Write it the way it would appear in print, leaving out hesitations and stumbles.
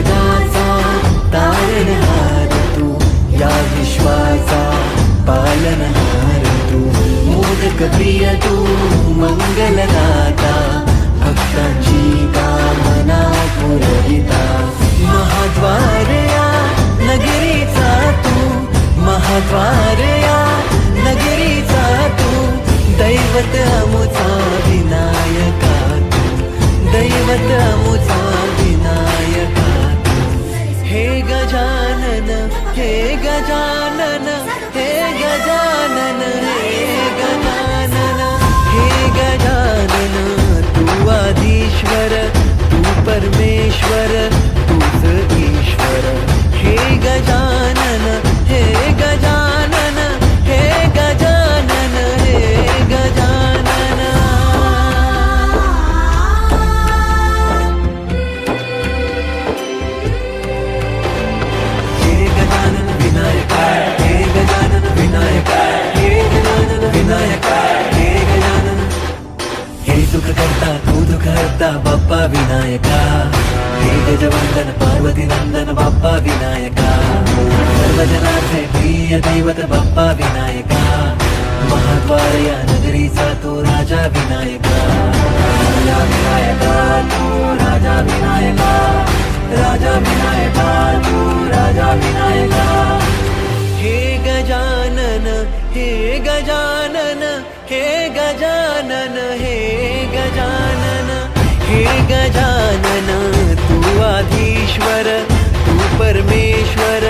जगाचा तारणहार तू, या विश्वाचा पालनहार तू, मोदक प्रिय तू, मंगलदाता, भक्तांची कामना पुरविता, महाद्वार या नगरीचा तू, महाद्वार या नगरीचा तू, दैवत अमुचा विनायका तू, दैवत अमुचा विनायका तू. हे गजानन, हे गजानन, हे गजानन, हे गजानन, हे गजानन, तू आदिश्वर, तू परमेश्वर, तूच ईश्वर. हे गजानन, हे गजानन, हे गजानन, हे गजानन. हे गजानन विनायका, हे गजानन विनायका, हे गजानन विनायका, हे गजानन. हे सुख करता तू दुःख हरता बाप्पा विनायका, हे गजवंदन पार्वती नंदन बाप्पा विनायका, सर्वजनार्थे प्रिय दैवत बाप्पा विनायका, महाद्वार या नगरीचा तो राजा विनायका, राजा विनायका तू, राजा विनायका, राजा विनायका तू, राजा विनायका. हे गजानन, हे गजानन, हे गजानन, हे गजानन, हे गजानन, तू आधीश्वर, तू परमेश्वर,